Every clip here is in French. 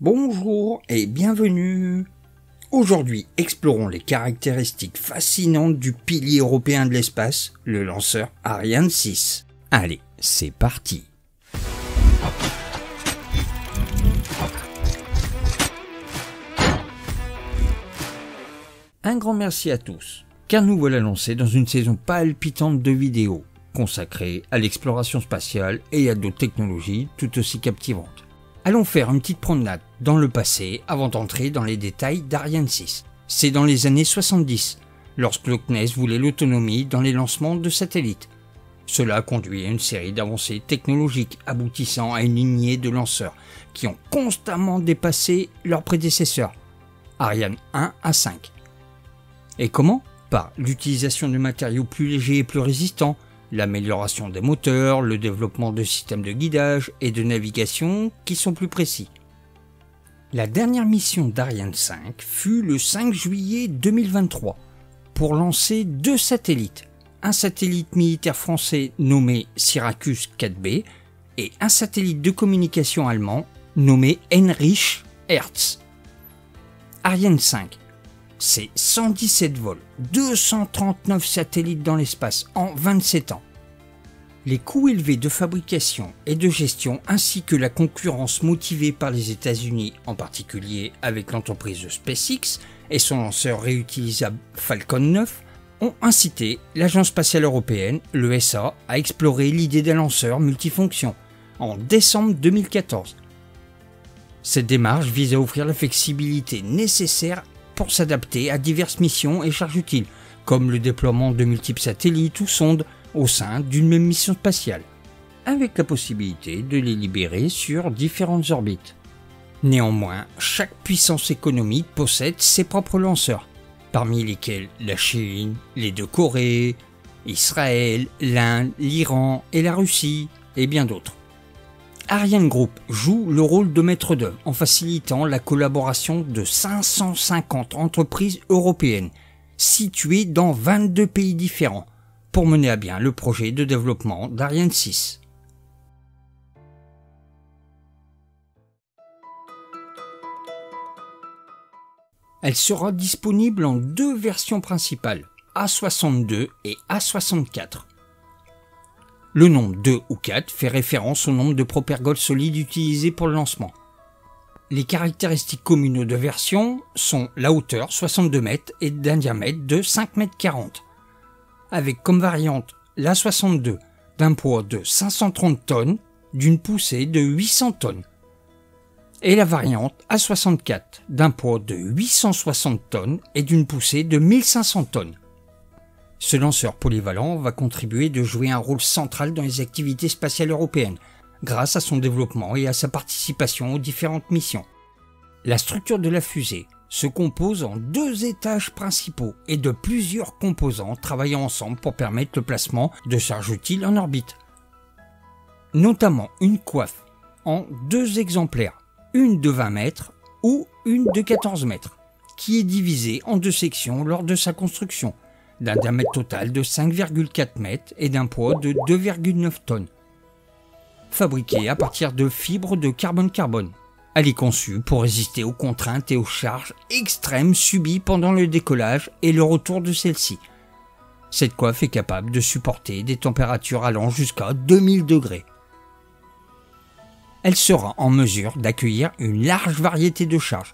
Bonjour et bienvenue. Aujourd'hui, explorons les caractéristiques fascinantes du pilier européen de l'espace, le lanceur Ariane 6. Allez, c'est parti. Un grand merci à tous, car nous voilà lancés dans une saison palpitante de vidéos, consacrée à l'exploration spatiale et à d'autres technologies tout aussi captivantes. Allons faire une petite promenade dans le passé avant d'entrer dans les détails d'Ariane 6. C'est dans les années 70, lorsque le CNES voulait l'autonomie dans les lancements de satellites. Cela a conduit à une série d'avancées technologiques aboutissant à une lignée de lanceurs qui ont constamment dépassé leurs prédécesseurs, Ariane 1 à 5. Et comment ? Par l'utilisation de matériaux plus légers et plus résistants, l'amélioration des moteurs, le développement de systèmes de guidage et de navigation qui sont plus précis. La dernière mission d'Ariane 5 fut le 5 juillet 2023 pour lancer 2 satellites, un satellite militaire français nommé Syracuse 4B et un satellite de communication allemand nommé Heinrich Hertz. Ariane 5, c'est 117 vols, 239 satellites dans l'espace en 27 ans. Les coûts élevés de fabrication et de gestion ainsi que la concurrence motivée par les États-Unis, en particulier avec l'entreprise SpaceX et son lanceur réutilisable Falcon 9, ont incité l'Agence spatiale européenne, l'ESA, à explorer l'idée d'un lanceur multifonction en décembre 2014. Cette démarche vise à offrir la flexibilité nécessaire pour s'adapter à diverses missions et charges utiles, comme le déploiement de multiples satellites ou sondes au sein d'une même mission spatiale, avec la possibilité de les libérer sur différentes orbites. Néanmoins, chaque puissance économique possède ses propres lanceurs, parmi lesquels la Chine, les 2 Corées, Israël, l'Inde, l'Iran et la Russie, et bien d'autres. Ariane Group joue le rôle de maître d'œuvre en facilitant la collaboration de 550 entreprises européennes situées dans 22 pays différents pour mener à bien le projet de développement d'Ariane 6. Elle sera disponible en 2 versions principales, A62 et A64. Le nombre 2 ou 4 fait référence au nombre de propergoles solides utilisés pour le lancement. Les caractéristiques communes aux 2 versions sont la hauteur 62 mètres et d'un diamètre de 5,40 mètres, avec comme variante l'A62 d'un poids de 530 tonnes d'une poussée de 800 tonnes et la variante A64 d'un poids de 860 tonnes et d'une poussée de 1500 tonnes. Ce lanceur polyvalent va contribuer de jouer un rôle central dans les activités spatiales européennes, grâce à son développement et à sa participation aux différentes missions. La structure de la fusée se compose en 2 étages principaux et de plusieurs composants travaillant ensemble pour permettre le placement de charges utiles en orbite. Notamment une coiffe en 2 exemplaires, une de 20 mètres ou une de 14 mètres, qui est divisée en 2 sections lors de sa construction, d'un diamètre total de 5,4 mètres et d'un poids de 2,9 tonnes. Fabriquée à partir de fibres de carbone-carbone. Elle est conçue pour résister aux contraintes et aux charges extrêmes subies pendant le décollage et le retour de celle-ci. Cette coiffe est capable de supporter des températures allant jusqu'à 2000 degrés. Elle sera en mesure d'accueillir une large variété de charges,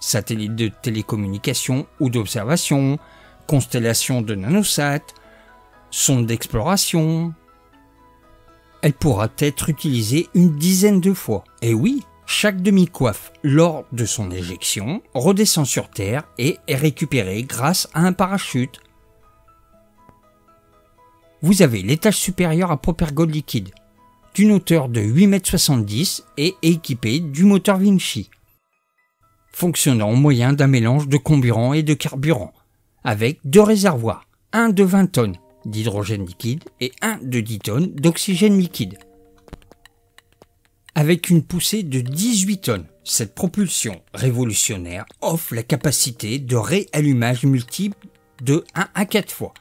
satellites de télécommunication ou d'observation, constellations de nanosats, sondes d'exploration. Elle pourra être utilisée une dizaine de fois. Et oui, chaque demi-coiffe, lors de son éjection, redescend sur Terre et est récupérée grâce à un parachute. Vous avez l'étage supérieur à propergole liquide, d'une hauteur de 8,70 m et équipé du moteur Vinci, fonctionnant au moyen d'un mélange de comburant et de carburant, avec 2 réservoirs, un de 20 tonnes d'hydrogène liquide et un de 10 tonnes d'oxygène liquide. Avec une poussée de 18 tonnes, cette propulsion révolutionnaire offre la capacité de réallumage multiple de 1 à 4 fois.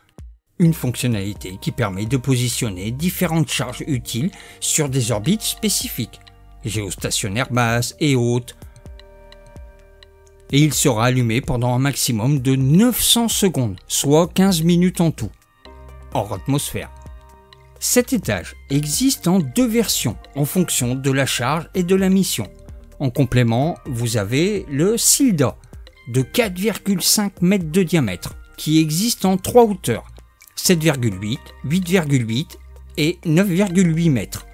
Une fonctionnalité qui permet de positionner différentes charges utiles sur des orbites spécifiques, géostationnaires basses et hautes, et il sera allumé pendant un maximum de 900 secondes, soit 15 minutes en tout, hors atmosphère. Cet étage existe en 2 versions en fonction de la charge et de la mission. En complément, vous avez le Silda de 4,5 mètres de diamètre qui existe en 3 hauteurs, 7,8, 8,8 et 9,8 mètres.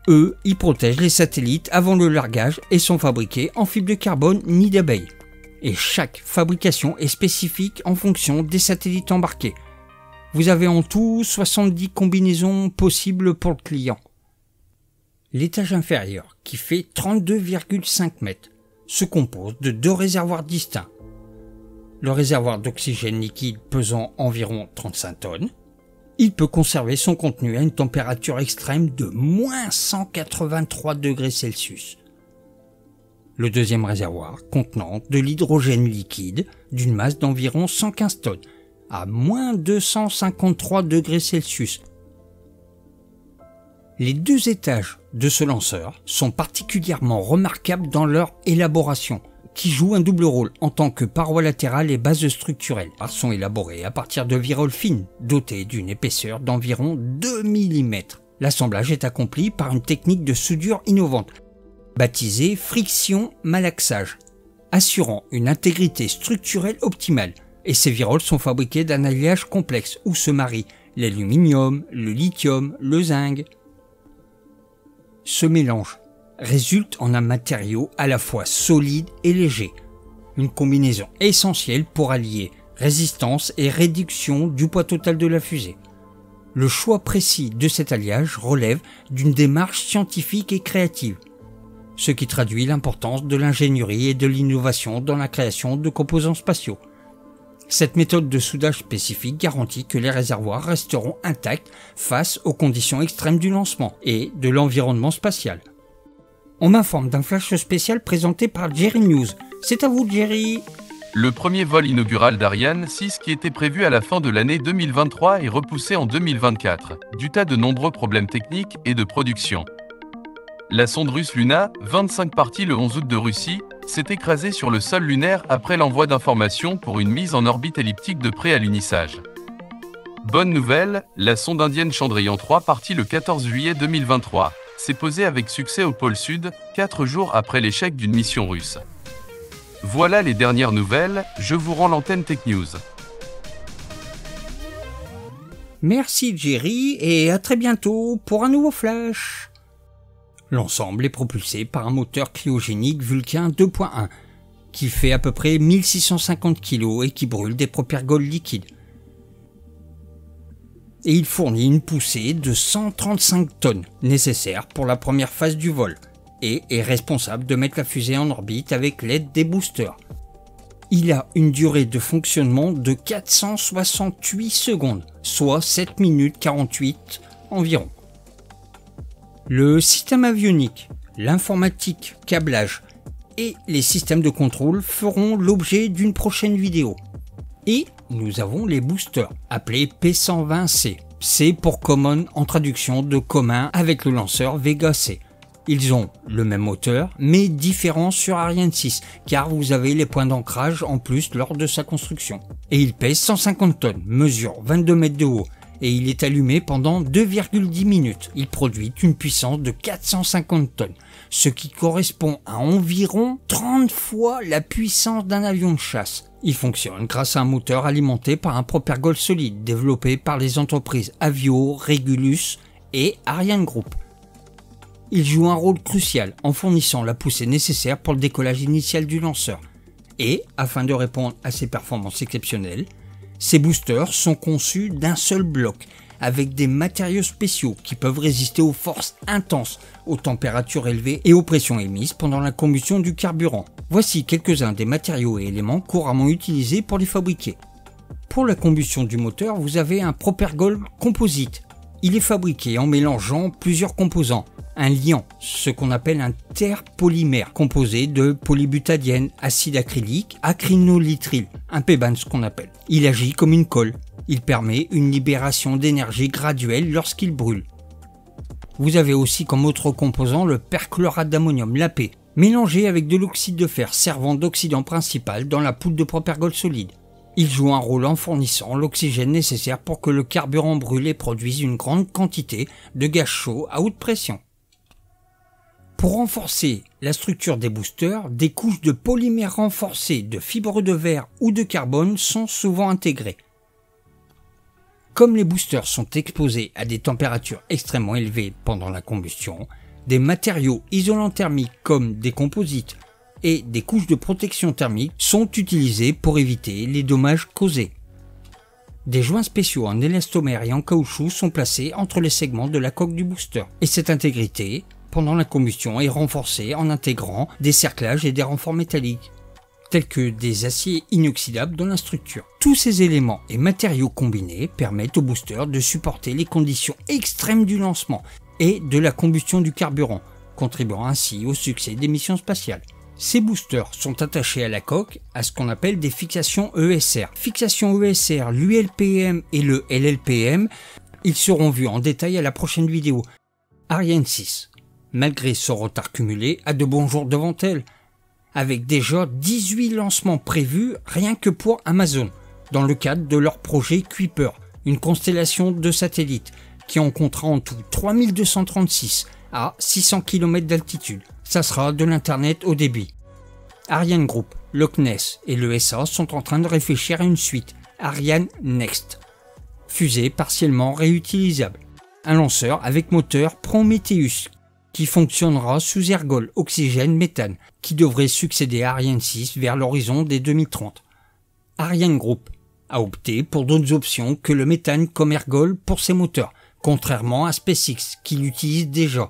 Eux, ils protègent les satellites avant le largage et sont fabriqués en fibre de carbone nid d'abeille. Et chaque fabrication est spécifique en fonction des satellites embarqués. Vous avez en tout 70 combinaisons possibles pour le client. L'étage inférieur, qui fait 32,5 mètres, se compose de 2 réservoirs distincts. Le réservoir d'oxygène liquide pesant environ 35 tonnes. Il peut conserver son contenu à une température extrême de moins 183 degrés Celsius. Le deuxième réservoir contenant de l'hydrogène liquide d'une masse d'environ 115 tonnes à moins 253 degrés Celsius. Les 2 étages de ce lanceur sont particulièrement remarquables dans leur élaboration, qui joue un double rôle en tant que paroi latérale et base structurelle. Ils sont élaborés à partir de viroles fines, dotées d'une épaisseur d'environ 2 mm. L'assemblage est accompli par une technique de soudure innovante, baptisée friction malaxage, assurant une intégrité structurelle optimale. Et ces viroles sont fabriquées d'un alliage complexe où se marient l'aluminium, le lithium, le zinc. Ce mélange résulte en un matériau à la fois solide et léger, une combinaison essentielle pour allier résistance et réduction du poids total de la fusée. Le choix précis de cet alliage relève d'une démarche scientifique et créative, ce qui traduit l'importance de l'ingénierie et de l'innovation dans la création de composants spatiaux. Cette méthode de soudage spécifique garantit que les réservoirs resteront intacts face aux conditions extrêmes du lancement et de l'environnement spatial. On m'informe d'un flash spécial présenté par Jerry News. C'est à vous, Jerry. Le premier vol inaugural d'Ariane 6 qui était prévu à la fin de l'année 2023 est repoussé en 2024, du tas de nombreux problèmes techniques et de production. La sonde russe Luna, 25 parties le 11 août de Russie, s'est écrasée sur le sol lunaire après l'envoi d'informations pour une mise en orbite elliptique de préalunissage. Bonne nouvelle, la sonde indienne Chandrayaan 3 partie le 14 juillet 2023. S'est posé avec succès au pôle Sud, 4 jours après l'échec d'une mission russe. Voilà les dernières nouvelles, je vous rends l'antenne Tech News. Merci Jerry et à très bientôt pour un nouveau flash. L'ensemble est propulsé par un moteur cryogénique Vulcain 2.1 qui fait à peu près 1650 kg et qui brûle des propergoles liquides. Et il fournit une poussée de 135 tonnes nécessaire pour la première phase du vol et est responsable de mettre la fusée en orbite avec l'aide des boosters. Il a une durée de fonctionnement de 468 secondes, soit 7 minutes 48 environ. Le système avionique, l'informatique, câblage et les systèmes de contrôle feront l'objet d'une prochaine vidéo. Et nous avons les boosters, appelés P120C. C pour Common en traduction de commun avec le lanceur Vega C. Ils ont le même moteur, mais différents sur Ariane 6, car vous avez les points d'ancrage en plus lors de sa construction. Et il pèse 150 tonnes, mesure 22 mètres de haut, et il est allumé pendant 2,10 minutes. Il produit une puissance de 450 tonnes, ce qui correspond à environ 30 fois la puissance d'un avion de chasse. Il fonctionne grâce à un moteur alimenté par un propergol solide développé par les entreprises Avio, Regulus et Ariane Group. Il joue un rôle crucial en fournissant la poussée nécessaire pour le décollage initial du lanceur. Et, afin de répondre à ses performances exceptionnelles, ces boosters sont conçus d'un seul bloc, avec des matériaux spéciaux qui peuvent résister aux forces intenses, aux températures élevées et aux pressions émises pendant la combustion du carburant. Voici quelques-uns des matériaux et éléments couramment utilisés pour les fabriquer. Pour la combustion du moteur, vous avez un propergol composite. Il est fabriqué en mélangeant plusieurs composants. Un liant, ce qu'on appelle un terpolymère, composé de polybutadiène, acide acrylique, acrylonitrile, un PBAN ce qu'on appelle. Il agit comme une colle. Il permet une libération d'énergie graduelle lorsqu'il brûle. Vous avez aussi comme autre composant le perchlorate d'ammonium, l'AP, mélangé avec de l'oxyde de fer servant d'oxydant principal dans la poudre de propergol solide. Il joue un rôle en fournissant l'oxygène nécessaire pour que le carburant brûlé produise une grande quantité de gaz chaud à haute pression. Pour renforcer la structure des boosters, des couches de polymères renforcés de fibres de verre ou de carbone sont souvent intégrées. Comme les boosters sont exposés à des températures extrêmement élevées pendant la combustion, des matériaux isolants thermiques comme des composites et des couches de protection thermique sont utilisés pour éviter les dommages causés. Des joints spéciaux en élastomère et en caoutchouc sont placés entre les segments de la coque du booster et cette intégrité, pendant la combustion, est renforcée en intégrant des cerclages et des renforts métalliques, tels que des aciers inoxydables dans la structure. Tous ces éléments et matériaux combinés permettent au booster de supporter les conditions extrêmes du lancement et de la combustion du carburant, contribuant ainsi au succès des missions spatiales. Ces boosters sont attachés à la coque à ce qu'on appelle des fixations ESR. Fixations ESR, l'ULPM et le LLPM, ils seront vus en détail à la prochaine vidéo. Ariane 6, malgré son retard cumulé, a de bons jours devant elle, avec déjà 18 lancements prévus rien que pour Amazon, dans le cadre de leur projet Kuiper, une constellation de satellites qui en comptera en tout 3236 à 600 km d'altitude. Ça sera de l'Internet haut débit. Ariane Group, le CNES et l'ESA sont en train de réfléchir à une suite, Ariane Next, fusée partiellement réutilisable. Un lanceur avec moteur Prometheus qui fonctionnera sous ergol oxygène-méthane, qui devrait succéder à Ariane 6 vers l'horizon des 2030. Ariane Group a opté pour d'autres options que le méthane comme ergol pour ses moteurs, contrairement à SpaceX qui l'utilise déjà.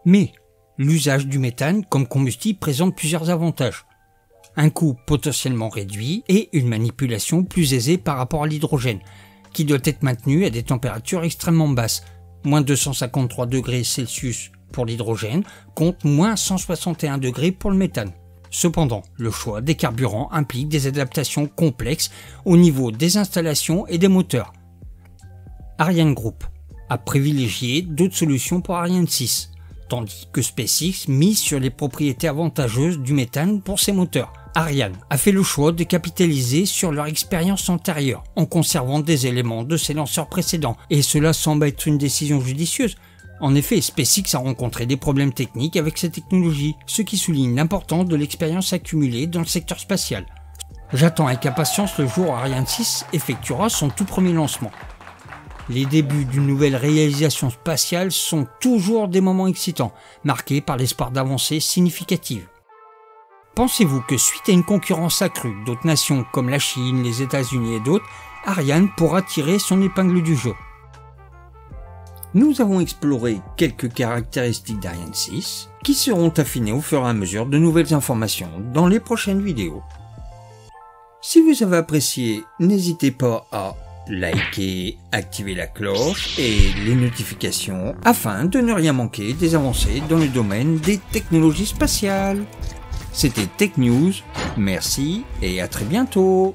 Mais l'usage du méthane comme combustible présente plusieurs avantages. Un coût potentiellement réduit et une manipulation plus aisée par rapport à l'hydrogène, qui doit être maintenu à des températures extrêmement basses, moins 253 degrés Celsius pour l'hydrogène, contre moins 161 degrés pour le méthane. Cependant, le choix des carburants implique des adaptations complexes au niveau des installations et des moteurs. Ariane Group a privilégié d'autres solutions pour Ariane 6, tandis que SpaceX mise sur les propriétés avantageuses du méthane pour ses moteurs. Ariane a fait le choix de capitaliser sur leur expérience antérieure en conservant des éléments de ses lanceurs précédents, et cela semble être une décision judicieuse. En effet, SpaceX a rencontré des problèmes techniques avec cette technologie, ce qui souligne l'importance de l'expérience accumulée dans le secteur spatial. J'attends avec impatience le jour où Ariane 6 effectuera son tout premier lancement. Les débuts d'une nouvelle réalisation spatiale sont toujours des moments excitants, marqués par l'espoir d'avancées significatives. Pensez-vous que suite à une concurrence accrue d'autres nations comme la Chine, les États-Unis et d'autres, Ariane pourra tirer son épingle du jeu? Nous avons exploré quelques caractéristiques d'Ariane 6 qui seront affinées au fur et à mesure de nouvelles informations dans les prochaines vidéos. Si vous avez apprécié, n'hésitez pas à liker, activer la cloche et les notifications afin de ne rien manquer des avancées dans le domaine des technologies spatiales. C'était Tech News, merci et à très bientôt.